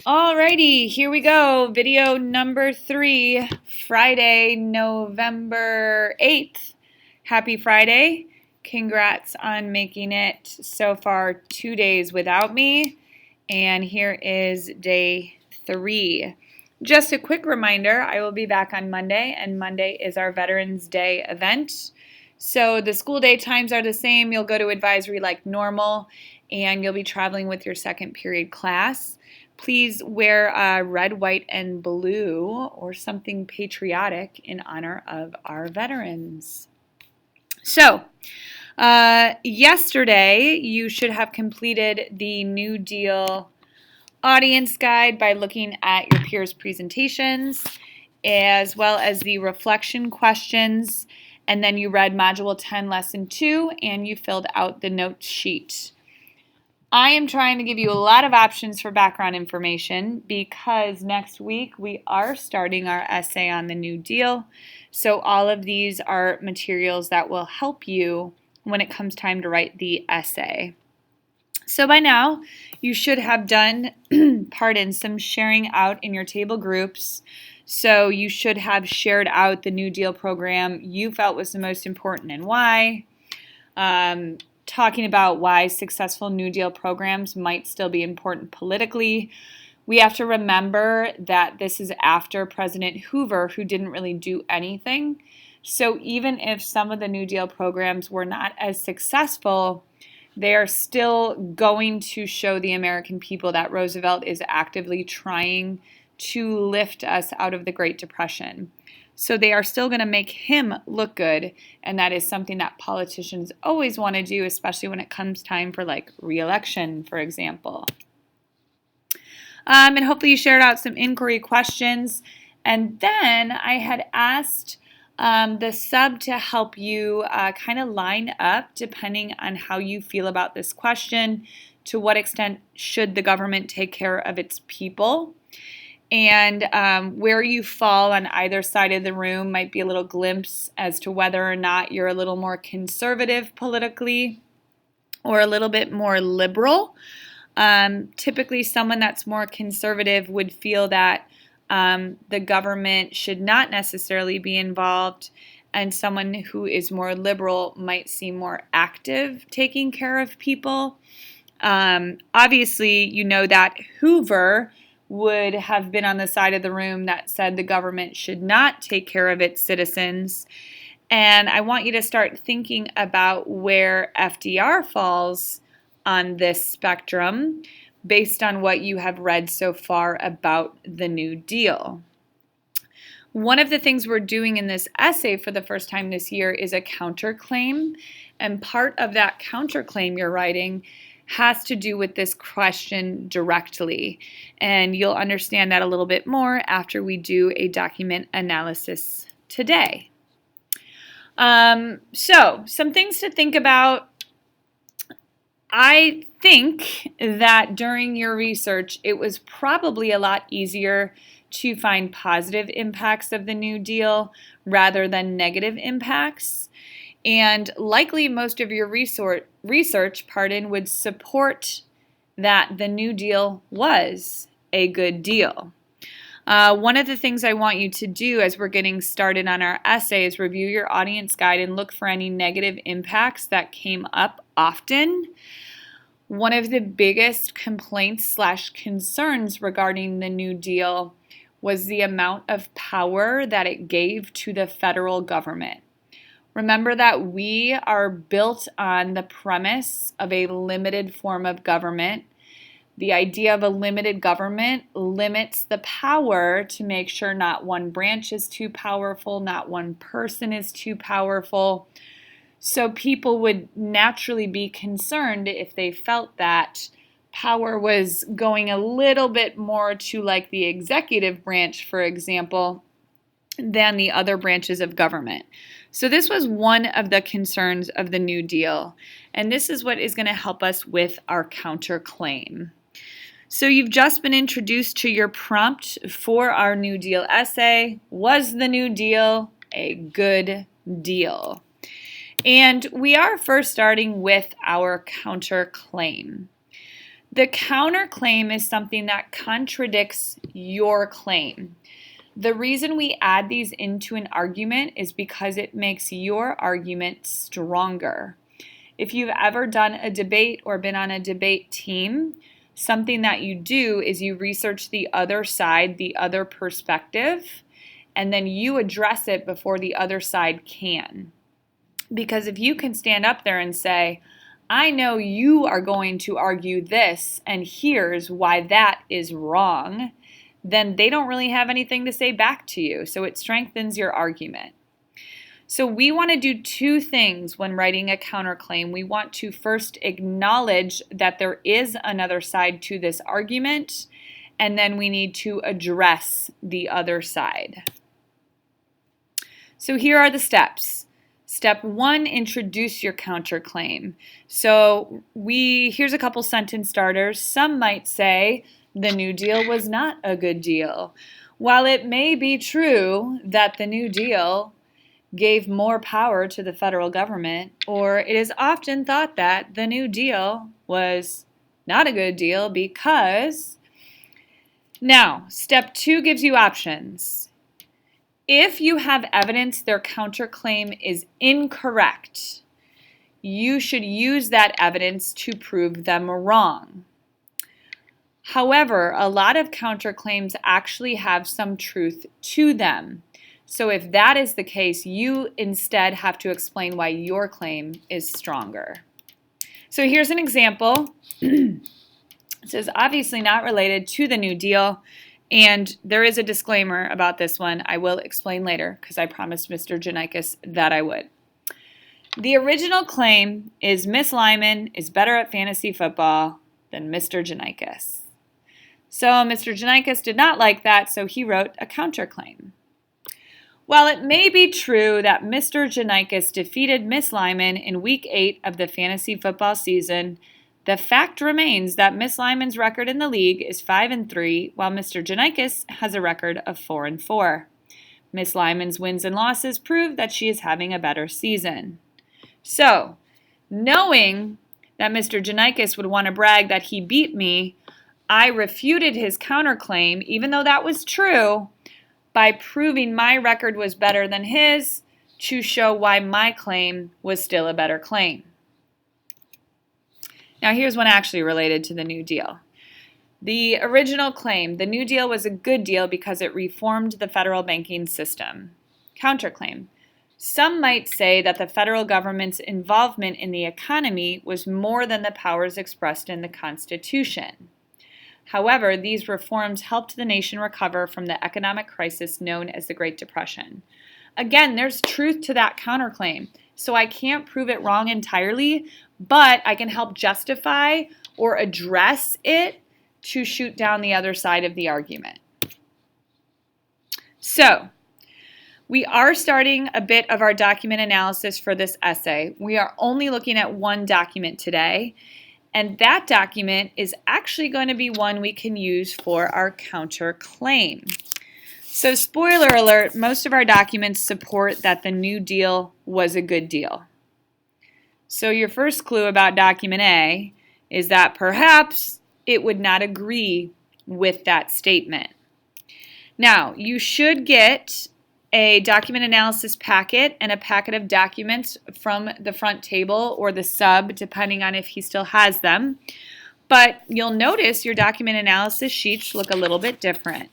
Alrighty, here we go. Video number 3, Friday, November 8th. Happy Friday. Congrats on making it so far 2 days without me. And here is day 3. Just a quick reminder, I will be back on Monday, and Monday is our Veterans Day event. So the school day times are the same. You'll go to advisory like normal, and you'll be traveling with your second period class. Please wear red, white, and blue or something patriotic in honor of our veterans. So, yesterday you should have completed the New Deal audience guide by looking at your peers' presentations, as well as the reflection questions, and then you read Module 10, Lesson 2, and you filled out the notes sheet. I am trying to give you a lot of options for background information because next week we are starting our essay on the New Deal. So all of these are materials that will help you when it comes time to write the essay. So by now, you should have done, some sharing out in your table groups. So you should have shared out the New Deal program you felt was the most important and why. Talking about why successful New Deal programs might still be important politically. We have to remember that this is after President Hoover, who didn't really do anything. So even if some of the New Deal programs were not as successful, they are still going to show the American people that Roosevelt is actively trying to lift us out of the Great Depression. So they are still going to make him look good, and that is something that politicians always want to do, especially when it comes time for like re-election, for example. And hopefully you shared out some inquiry questions. And then I had asked the sub to help you kind of line up, depending on how you feel about this question, to what extent should the government take care of its people? And where you fall on either side of the room might be a little glimpse as to whether or not you're a little more conservative politically or a little bit more liberal. Typically, someone that's more conservative would feel that the government should not necessarily be involved, and someone who is more liberal might seem more active taking care of people. Obviously, you know that Hoover would have been on the side of the room that said the government should not take care of its citizens. And I want you to start thinking about where FDR falls on this spectrum based on what you have read so far about the New Deal. One of the things we're doing in this essay for the first time this year is a counterclaim. And part of that counterclaim you're writing has to do with this question directly. And you'll understand that a little bit more after we do a document analysis today. So, some things to think about. I think that during your research, it was probably a lot easier to find positive impacts of the New Deal rather than negative impacts. And likely most of your research would support that the New Deal was a good deal. One of the things I want you to do as we're getting started on our essay is review your audience guide and look for any negative impacts that came up often. One of the biggest complaints / concerns regarding the New Deal was the amount of power that it gave to the federal government. Remember that we are built on the premise of a limited form of government. The idea of a limited government limits the power to make sure not one branch is too powerful, not one person is too powerful. So people would naturally be concerned if they felt that power was going a little bit more to like the executive branch, for example, than the other branches of government. So this was one of the concerns of the New Deal, and this is what is going to help us with our counterclaim. So you've just been introduced to your prompt for our New Deal essay. Was the New Deal a good deal? And we are first starting with our counterclaim. The counterclaim is something that contradicts your claim. The reason we add these into an argument is because it makes your argument stronger. If you've ever done a debate or been on a debate team, something that you do is you research the other side, the other perspective, and then you address it before the other side can. Because if you can stand up there and say, I know you are going to argue this, and here's why that is wrong, then they don't really have anything to say back to you. So it strengthens your argument. So we want to do two things when writing a counterclaim. We want to first acknowledge that there is another side to this argument, and then we need to address the other side. So here are the steps. Step 1, introduce your counterclaim. So here's a couple sentence starters. Some might say the New Deal was not a good deal. While it may be true that the New Deal gave more power to the federal government, or it is often thought that the New Deal was not a good deal because... Now, step 2 gives you options. If you have evidence their counterclaim is incorrect, you should use that evidence to prove them wrong. However, a lot of counterclaims actually have some truth to them. So if that is the case, you instead have to explain why your claim is stronger. So here's an example. It says, obviously not related to the New Deal. And there is a disclaimer about this one. I will explain later because I promised Mr. Janikis that I would. The original claim is Miss Lyman is better at fantasy football than Mr. Janikis. So Mr. Janikis did not like that, so he wrote a counterclaim. While it may be true that Mr. Janikis defeated Miss Lyman in Week 8 of the fantasy football season, the fact remains that Miss Lyman's record in the league is 5-3, while Mr. Janikis has a record of 4-4. Miss Lyman's wins and losses prove that she is having a better season. So, knowing that Mr. Janikis would want to brag that he beat me, I refuted his counterclaim, even though that was true, by proving my record was better than his to show why my claim was still a better claim. Now here's one actually related to the New Deal. The original claim, the New Deal was a good deal because it reformed the federal banking system. Counterclaim. Some might say that the federal government's involvement in the economy was more than the powers expressed in the Constitution. However, these reforms helped the nation recover from the economic crisis known as the Great Depression. Again, there's truth to that counterclaim, so I can't prove it wrong entirely, but I can help justify or address it to shoot down the other side of the argument. So, we are starting a bit of our document analysis for this essay. We are only looking at one document today, and that document is actually going to be one we can use for our counterclaim. So, spoiler alert, most of our documents support that the New Deal was a good deal. So your first clue about document A is that perhaps it would not agree with that statement. Now, you should get a document analysis packet and a packet of documents from the front table or the sub, depending on if he still has them. But you'll notice your document analysis sheets look a little bit different.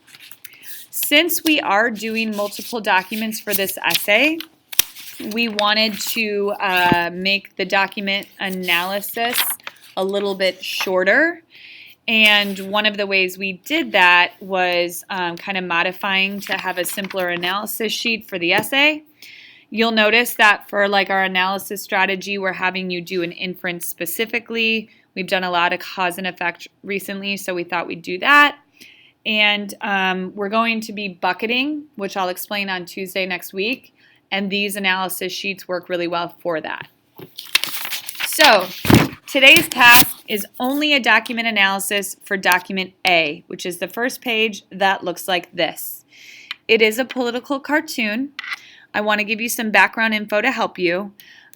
Since we are doing multiple documents for this essay, we wanted to make the document analysis a little bit shorter. And one of the ways we did that was kind of modifying to have a simpler analysis sheet for the essay. You'll notice that for like our analysis strategy, we're having you do an inference specifically. We've done a lot of cause and effect recently, so we thought we'd do that. And we're going to be bucketing, which I'll explain on Tuesday next week. And these analysis sheets work really well for that. So today's task is only a document analysis for document A, which is the first page that looks like this. It is a political cartoon. I want to give you some background info to help you.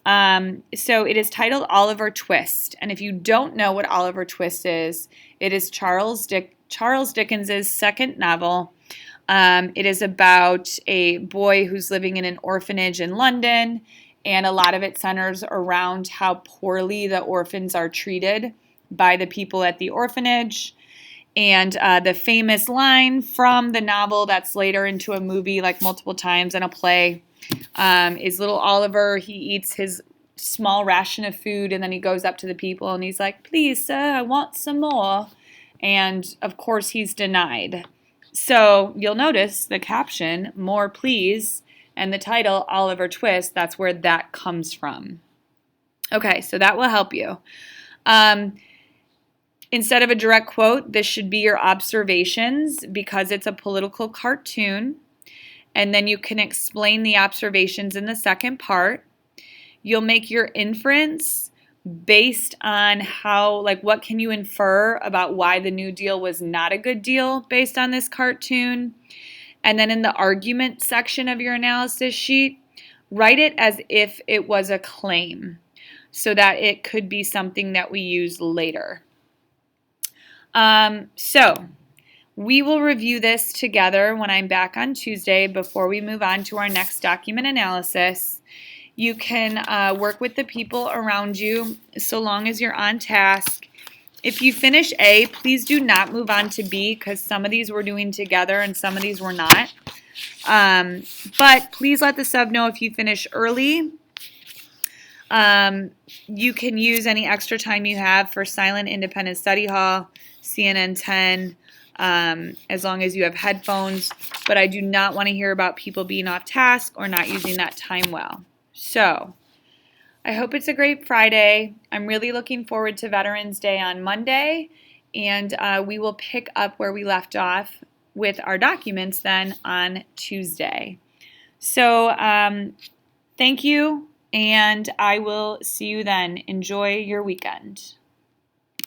So it is titled Oliver Twist. And if you don't know what Oliver Twist is, it is Charles Dickens's second novel. It is about a boy who's living in an orphanage in London, and a lot of it centers around how poorly the orphans are treated by the people at the orphanage. And the famous line from the novel that's later into a movie like multiple times and a play is little Oliver. He eats his small ration of food and then he goes up to the people and he's like, "Please, sir, I want some more." And of course he's denied. So you'll notice the caption, "More please," and the title, Oliver Twist, that's where that comes from. Okay, so that will help you. Instead of a direct quote, this should be your observations because it's a political cartoon. And then you can explain the observations in the second part. You'll make your inference based on how, like, what can you infer about why the New Deal was not a good deal based on this cartoon. And then in the argument section of your analysis sheet, write it as if it was a claim so that it could be something that we use later. So we will review this together when I'm back on Tuesday before we move on to our next document analysis. You can work with the people around you so long as you're on task. If you finish A, please do not move on to B because some of these we're doing together and some of these we're not. But please let the sub know if you finish early. You can use any extra time you have for Silent Independent Study Hall, CNN 10, as long as you have headphones. But I do not want to hear about people being off task or not using that time well. So I hope it's a great Friday. I'm really looking forward to Veterans Day on Monday, and we will pick up where we left off with our documents then on Tuesday. So thank you, and I will see you then. Enjoy your weekend.